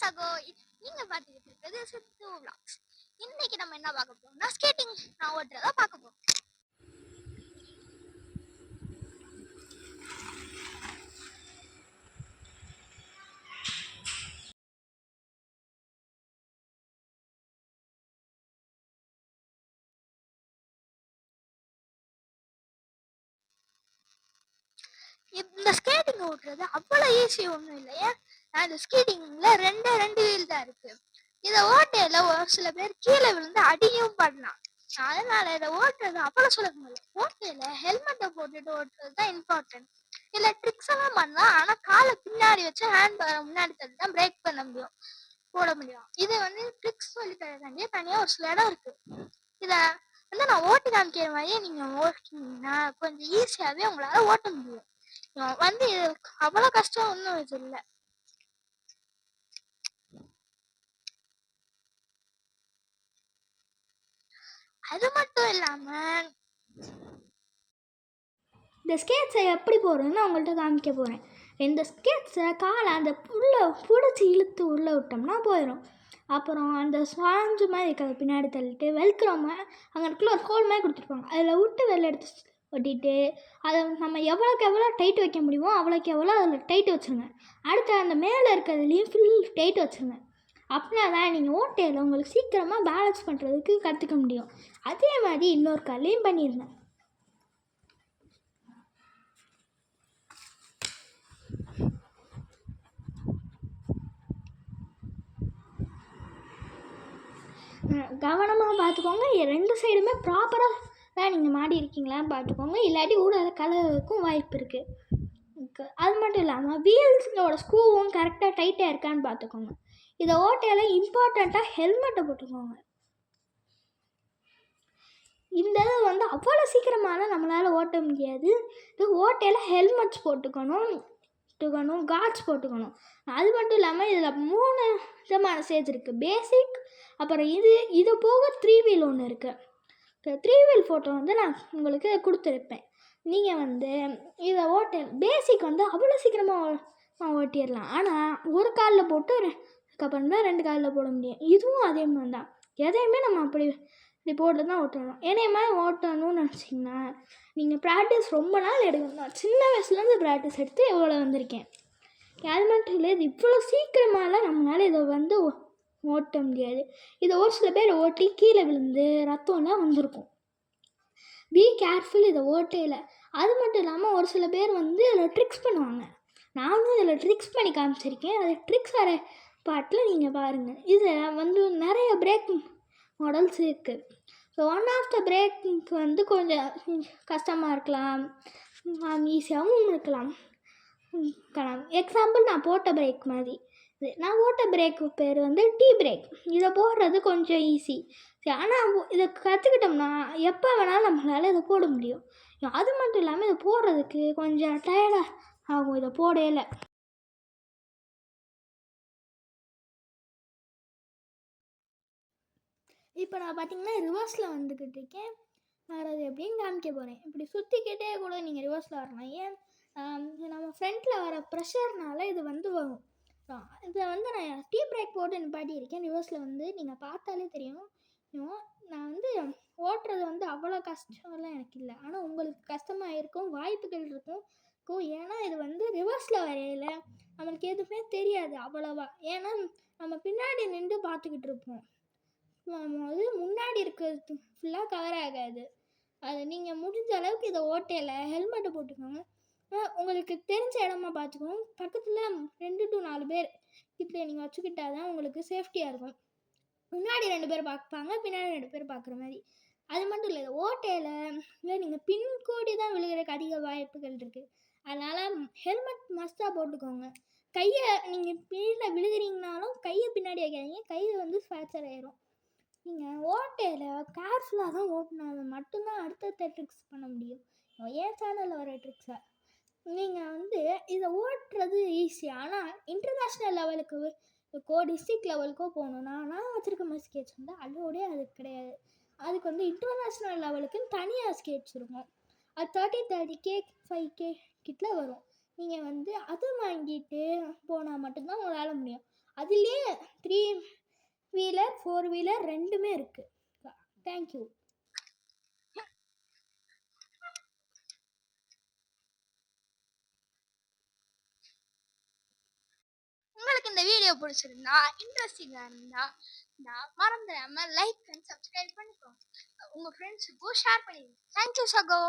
சகோ நீங்க பார்த்துக்கிட்டு இருக்கிறது சித்து vlogs. இன்னைக்கு நம்ம என்ன பார்க்க போறோம்னா ஸ்கேட்டிங் நான் ஓட்டுறதா பார்க்க போறோம். இந்த ஸ்கேட்டிங் ஓட்டுறது அவ்வளோ ஈஸி ஒன்றும் இல்லையா. அந்த ஸ்கேட்டிங்ல ரெண்டு வீல் தான் இருக்கு. இதை ஓட்டையில ஒரு சில பேர் கீழே விழுந்து அடியும் பண்ணலாம். அதனால இதை ஓட்டுறது அவ்வளோ சுலபம் இல்லை. ஓட்டையில ஹெல்மெட்டை போட்டுட்டு ஓட்டுறது தான் இம்பார்ட்டன்ட். இல்லை ட்ரிக்ஸ் எல்லாம் பண்ணலாம், ஆனால் காலை பின்னாடி வச்சு ஹேண்ட் பாரை முன்னாடி தள்ளி தான் பிரேக் பண்ண முடியும், போட முடியும். இது வந்து ட்ரிக்ஸ் சொல்லி தரதாண்டியே தனியாக ஒரு சில இடம் இருக்கு. இதை வந்து நான் ஓட்டி காமிக்கிற மாதிரியே நீங்கள் ஓட்டினீங்கன்னா கொஞ்சம் ஈஸியாகவே உங்களால் ஓட்ட முடியும். வந்து அவ்வளோ கஷ்டம் ஒன்றும் இது இல்லை. அது மட்டும் இல்லாம இந்த ஸ்கேட்ஸை எப்படி போடுறதுன்னு அவங்கள்ட்ட காமிக்க போகிறேன். இந்த ஸ்கேட்ஸை காலை அந்த பிடிச்சி இழுத்து உள்ளே விட்டோம்னா போயிடும். அப்புறம் அந்த ஸ்பாஞ்சு மாதிரி இருக்கிறத பின்னாடி தள்ளிட்டு வெல்க்ரோம அங்கே இருக்குள்ள ஒரு ஹோல் மாதிரி கொடுத்துருப்பாங்க, அதில் விட்டு வெளில எடுத்து ஒட்டிட்டு அதை நம்ம எவ்வளோக்கு எவ்வளோ டைட் வைக்க முடியுமோ அவ்வளோக்கு எவ்வளோ அதில் டைட் வச்சுருங்க. அடுத்து அந்த மேலே இருக்கிறதுலையும் ஃபுல் டைட் வச்சுருங்க. அப்படின்னா தான் நீங்கள் ஓட்டையில் உங்களுக்கு சீக்கிரமாக பேலன்ஸ் பண்ணுறதுக்கு கற்றுக்க முடியும். அதே மாதிரி இன்னொரு காலையும் பண்ணிடுங்க. கவனமாக பார்த்துக்கோங்க, ரெண்டு சைடுமே ப்ராப்பராக தான் நீங்கள் மாடி இருக்கீங்களான்னு பார்த்துக்கோங்க, இல்லாட்டி ஊடாத கலருக்கும் வாய்ப்பு இருக்குது. அது மட்டும் இல்லாமல் வீல்ஸோட ஸ்க்ரூவும் கரெக்டாக டைட்டாக இருக்கான்னு பார்த்துக்கோங்க. இதை ஓட்டையில் இம்பார்ட்டண்ட்டாக ஹெல்மெட்டை போட்டுக்கோங்க. இந்த இது வந்து அவ்வளோ சீக்கிரமாக நம்மளால் ஓட்ட முடியாது. இது ஓட்டையில் ஹெல்மெட்ஸ் போட்டுக்கணும், கார்ட்ஸ் போட்டுக்கணும். அது மட்டும் இல்லாமல் இதில் 3 விதமான ஸ்டேஜ் இருக்குது. பேசிக், அப்புறம் இது போக 3 வீல் ஒன்று இருக்குது. 3 வீல் ஃபோட்டோ வந்து நான் உங்களுக்கு கொடுத்துருப்பேன். நீங்கள் வந்து இதை பேசிக் வந்து அவ்வளோ சீக்கிரமாக ஓட்டிடலாம். ஆனால் ஒரு காலில் போட்டு அதுக்கப்புறம் தான் 2 காலில் போட முடியும். இதுவும் அதே மாதிரி தான். எதையுமே நம்ம அப்படி போட்டு தான் ஓட்டணும். என்னைய மாதிரி ஓட்டணும்னு நினச்சிங்கன்னா நீங்கள் ப்ராக்டிஸ் ரொம்ப நாள் எடுக்கணும். நான் சின்ன வயசுலேருந்து ப்ராக்டிஸ் எடுத்து எவ்வளோ வந்திருக்கேன். அது மட்டும் இல்லை, இது இவ்வளோ சீக்கிரமாகலாம் நம்மளால் இதை வந்து ஓட்ட முடியாது. இதை ஒரு சில பேர் ஓட்டி கீழே விழுந்து ரத்தம்லாம் வந்திருக்கும். பி கேர்ஃபுல் இதை ஓட்டையில். அது மட்டும் இல்லாமல் ஒரு சில பேர் வந்து இதில் ட்ரிக்ஸ் பண்ணுவாங்க. நானும் இதில் ட்ரிக்ஸ் பண்ணி காமிச்சிருக்கேன். அது ட்ரிக்ஸ் வர பாட்டில் நீங்கள் பாருங்கள். இதில் வந்து நிறைய பிரேக் மாடல்ஸ் இருக்குது. So one of the break வந்து கொஞ்சம் கஷ்டமாக இருக்கலாம், ஈஸியாகவும் இருக்கலாம். எக்ஸாம்பிள் நான் போட்ட பிரேக் மாதிரி. நான் போட்ட பிரேக்கு பேர் வந்து டீ பிரேக். இதை போடுறது கொஞ்சம் ஈஸி. சரி, ஆனால் இதை கற்றுக்கிட்டோம்னா எப்போ வேணாலும் நம்மளால் இதை போட முடியும். அது மட்டும் இல்லாமல் இதை போடுறதுக்கு கொஞ்சம் டயர்டாக ஆகும் இதை போடையில். இப்போ நான் பார்த்தீங்கன்னா ரிவர்ஸில் வந்துக்கிட்டு இருக்கேன். நான் அது எப்படின்னு காமிக்க போகிறேன். இப்படி சுற்றிக்கிட்டே கூட நீங்கள் ரிவர்ஸில் வரலாம். ஏன் நம்ம ஃப்ரண்ட்டில் வர ப்ரெஷர்னால இது வந்து வரும். இதை வந்து நான் டீ பிரேக் போட்டு நிப்பாட்டியிருக்கேன். ரிவர்ஸில் வந்து நீங்கள் பார்த்தாலே தெரியும். நான் வந்து ஓட்டுறது வந்து அவ்வளோ கஷ்டம்லாம் எனக்கு இல்லை. ஆனால் உங்களுக்கு கஷ்டமாக இருக்கும், வாய்ப்புகள் இருக்கும். ஏன்னா இது வந்து ரிவர்ஸில் வரையில நம்மளுக்கு எதுவுமே தெரியாது அவ்வளோவா. ஏன்னா நம்ம பின்னாடி நின்று பார்த்துக்கிட்டு இருப்போம். அது முன்னாடி இருக்கிறது ஃபுல்லாக கவர் ஆகாது. அது நீங்கள் முடிஞ்ச அளவுக்கு இதை ஓட்டையில் ஹெல்மெட்டை போட்டுக்கோங்க. உங்களுக்கு தெரிஞ்ச இடமா பார்த்துக்கோங்க. பக்கத்தில் 2 to 4 பேர் கிட்ட நீங்கள் வச்சுக்கிட்டா தான் உங்களுக்கு சேஃப்டியாக இருக்கும். முன்னாடி 2 பேர் பார்ப்பாங்க, பின்னாடி 2 பேர் பார்க்குற மாதிரி. அது மட்டும் இல்லை, ஓட்டையில் நீங்கள் பின்கோடி தான் விழுகிறதுக்கு அதிக வாய்ப்புகள் இருக்குது. அதனால் ஹெல்மெட் மஸ்ட்டாக போட்டுக்கோங்க. கையை நீங்கள் கீழே விழுகிறீங்கனாலும் கையை பின்னாடி வைக்காதீங்க, கையை வந்து ஃப்ராக்சர் ஆயிரும். நீங்கள் ஓட்டையில் கேர்ஃபுல்லாக தான் ஓட்டினாலும் மட்டும்தான் அடுத்த ட்ரிக்ஸ் பண்ண முடியும். என் சேனலில் வர ட்ரிக்ஸை நீங்கள் வந்து இதை ஓட்டுறது ஈஸி. ஆனால் இன்டர்நேஷ்னல் லெவலுக்கு டிஸ்ட்ரிக்ட் லெவலுக்கோ போகணுன்னா நான் வச்சுருக்க மாதிரி ஸ்கேட்ச் வந்து அதோடய அது கிடையாது. அதுக்கு வந்து இன்டர்நேஷ்னல் லெவலுக்குன்னு தனியாக ஸ்கேட்ச் இருக்கும். அது 30K 5K கிட்ட வரும். நீங்கள் வந்து அதை வாங்கிட்டு போனால் மட்டும்தான் உங்களால் முடியும். அதுலேயே 3 வீலர் 4 வீலர் ரெண்டுமே இருக்குது. தேங்க்யூ. உங்களுக்கு இந்த வீடியோ பிடிச்சிருந்தா இன்ட்ரெஸ்டிங்காக இருந்தா மறந்துடாம லைக் அண்ட் சப்ஸ்கிரைப் பண்ணிக்கோங்க. உங்க ஃப்ரெண்ட்ஸுக்கும் ஷேர் பண்ணிடுங்க. தேங்க்யூ சகோ.